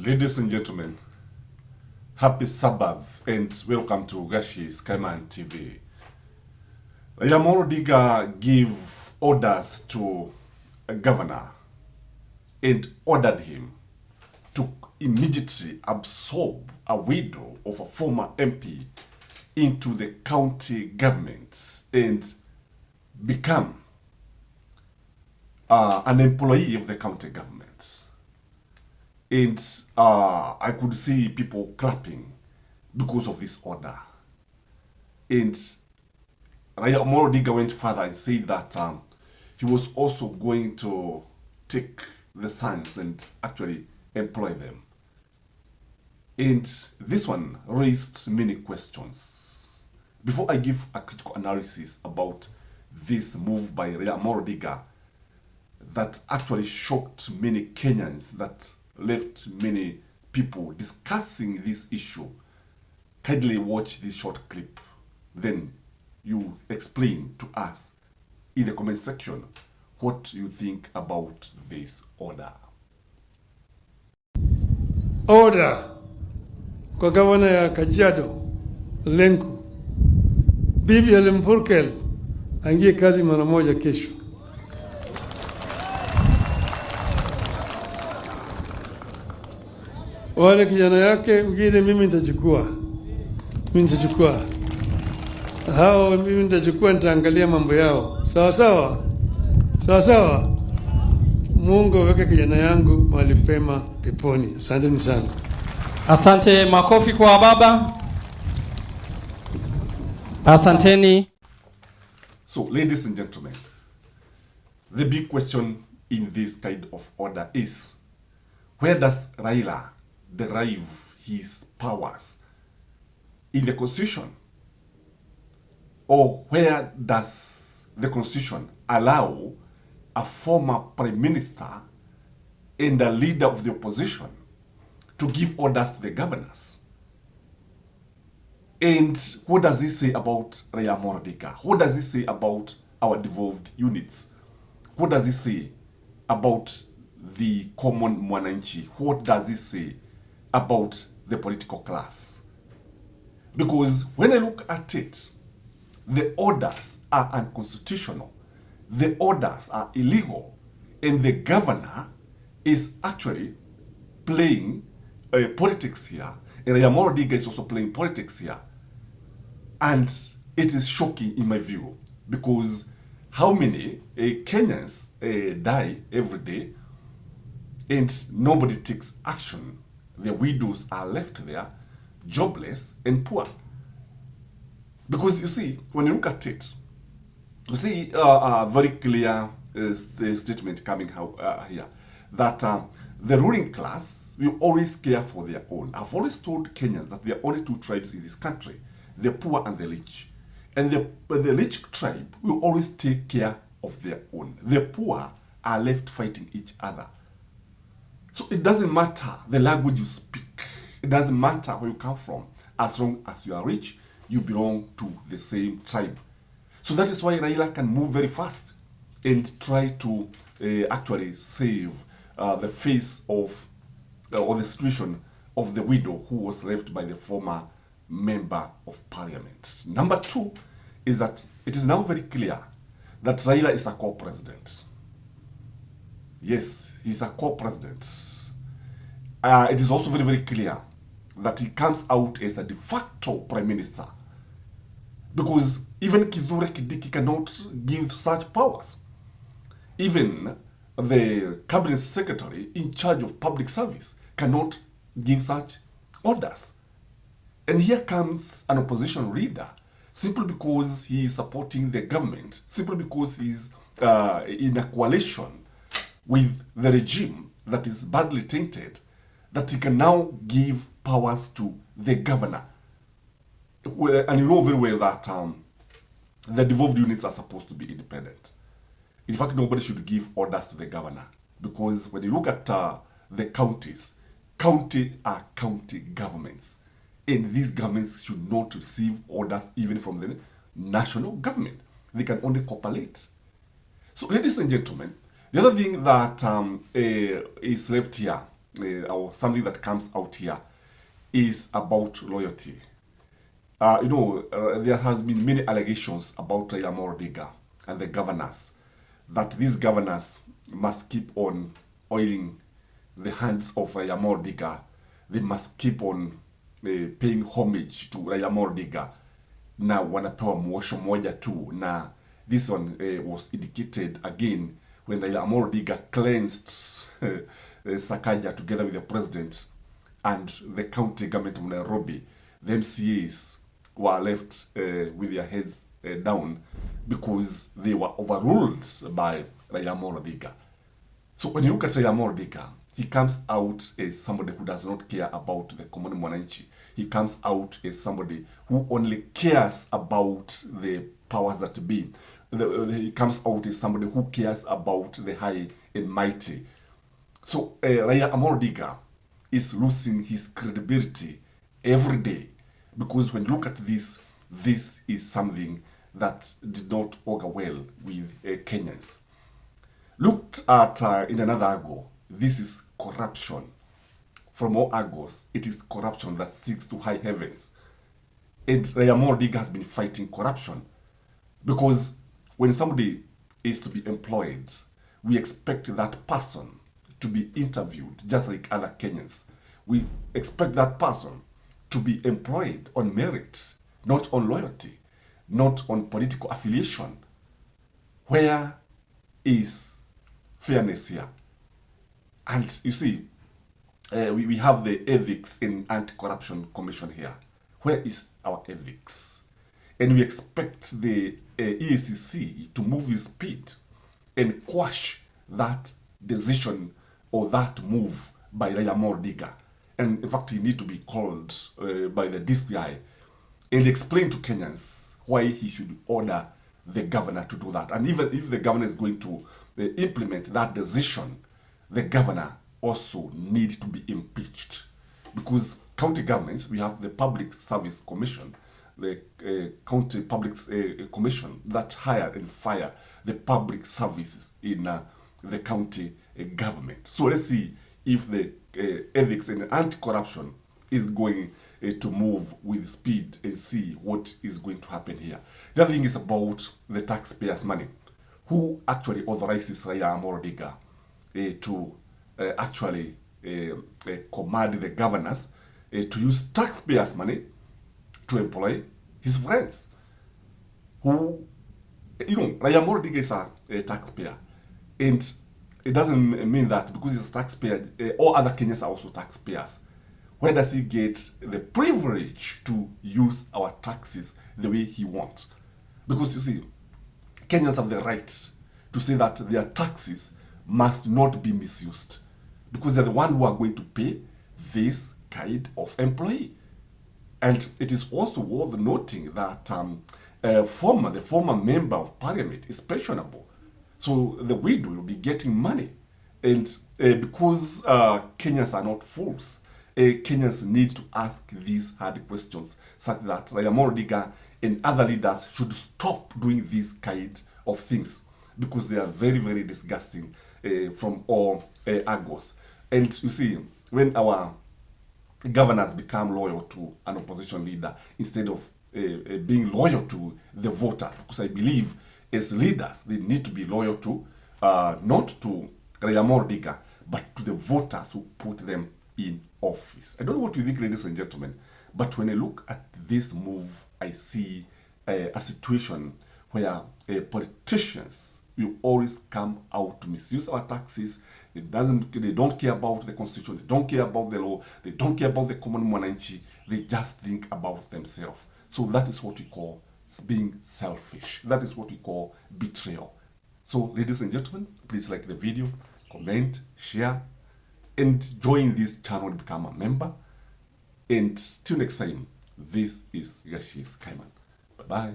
Ladies and gentlemen, happy Sabbath and welcome to Gashi Skyman TV. Raila Odinga gave orders to a governor and ordered him to immediately absorb a widow of a former MP into the county government and become an employee of the county government. And I could see people clapping because of this order. And Raila Odinga went further and said that he was also going to take the sons and actually employ them. And this one raised many questions. Before I give a critical analysis about this move by Raila Odinga that actually shocked many Kenyans, that left many people discussing this issue, kindly watch this short clip. Then you explain to us in the comment section what you think about this order. Order kwa gavana ya Kajiado Lenku, bibi ya Mpurkel aingie kazi mara moja kesho. Wale kijana yake wengine mimi nitachukua. Hao mimi nitachukua, nitaangalia mambo yao. Sawa sawa. Mungu aweke kijana yangu mahali pema peponi. Asanteni sana. Asante, makofi kwa baba. Asanteni. So, ladies and gentlemen, the big question in this kind of order is, where does Raila derive his powers? In the constitution? Or where does the constitution allow a former prime minister and a leader of the opposition to give orders to the governors? And what does he say about Raila Odinga? What does he say about our devolved units? What does he say about the common mwananchi? What does he say about the political class? Because when I look at it, the orders are unconstitutional, the orders are illegal, and the governor is actually playing politics here, and Raila Odinga is also playing politics here. And it is shocking in my view, because how many Kenyans die every day and nobody takes action? The widows are left there, jobless and poor. Because you see, when you look at it, you see a very clear statement coming out here, that the ruling class will always care for their own. I've always told Kenyans that there are only two tribes in this country, the poor and the rich. And the rich tribe will always take care of their own. The poor are left fighting each other. So it doesn't matter the language you speak. It doesn't matter where you come from. As long as you are rich, you belong to the same tribe. So that is why Raila can move very fast and try to actually save the face of, or the situation of the widow who was left by the former member of parliament. Number two is that it is now very clear that Raila is a co-president. Yes, he's a co-president. It is also very, very clear that he comes out as a de facto prime minister, because even Kithure Kindiki cannot give such powers. Even the cabinet secretary in charge of public service cannot give such orders. And here comes an opposition leader, simply because he is supporting the government, simply because he's in a coalition with the regime that is badly tainted, that he can now give powers to the governor. And you know very well that the devolved units are supposed to be independent. In fact, nobody should give orders to the governor, because when you look at the counties, county are county governments. And these governments should not receive orders even from the national government. They can only cooperate. So, ladies and gentlemen, the other thing that is left here or something that comes out here is about loyalty. There has been many allegations about Raila Odinga and the governors, that these governors must keep on oiling the hands of Raila Odinga. They must keep on paying homage to Raila Odinga. Na wanapewa mwosho moja tu. Na this one was indicated again when Raila Odinga cleansed Sakaja together with the president and the county government of Nairobi. The MCAs were left with their heads down because they were overruled by Raila Odinga. So when you look at Raila Odinga, he comes out as somebody who does not care about the common mwananchi. He comes out as somebody who only cares about the powers that be. He comes out as somebody who cares about the high and mighty. So Raila Odinga is losing his credibility every day, because when you look at this is something that did not augur well with Kenyans. Looked at in another angle, this is corruption. From all angles, it is corruption that seeks to high heavens. And Raila Odinga has been fighting corruption, because when somebody is to be employed, we expect that person to be interviewed just like other Kenyans. We expect that person to be employed on merit, not on loyalty, not on political affiliation. Where is fairness here? And you see, we have the Ethics and Anti-Corruption Commission here. Where is our ethics? And we expect the EACC to move with speed and quash that decision or that move by Raila Odinga. And in fact, he needs to be called by the DCI and explain to Kenyans why he should order the governor to do that. And even if the governor is going to implement that decision, the governor also needs to be impeached. Because county governments, we have the Public Service Commission, the County Public Commission that hire and fire the public services in the county government. So let's see if the ethics and anti-corruption is going to move with speed and see what is going to happen here. The other thing is about the taxpayers' money. Who actually authorizes Raila Odinga to actually command the governors to use taxpayers' money to employ his friends? Who, Raila Odinga is a taxpayer, and it doesn't mean that because he's a taxpayer, all other Kenyans are also taxpayers. Where does he get the privilege to use our taxes the way he wants? Because you see, Kenyans have the right to say that their taxes must not be misused, because they're the ones who are going to pay this kind of employee. And it is also worth noting that the former member of parliament is pensionable. So the widow will be getting money. And because Kenyans are not fools, Kenyans need to ask these hard questions, such that Raila Odinga and other leaders should stop doing these kind of things, because they are very, very disgusting from all angles. And you see, when our governors become loyal to an opposition leader instead of being loyal to the voters, because I believe as leaders they need to be loyal to not to Raila Odinga, but to the voters who put them in office. I don't know what you think, ladies and gentlemen, but when I look at this move, I see a situation where politicians will always come out to misuse our taxes. They don't care about the constitution, they don't care about the law, they don't care about the common mwananchi, they just think about themselves. So that is what we call being selfish. That is what we call betrayal. So ladies and gentlemen, please like the video, comment, share, and join this channel and become a member. And till next time, this is Yashis Kaiman. Bye-bye.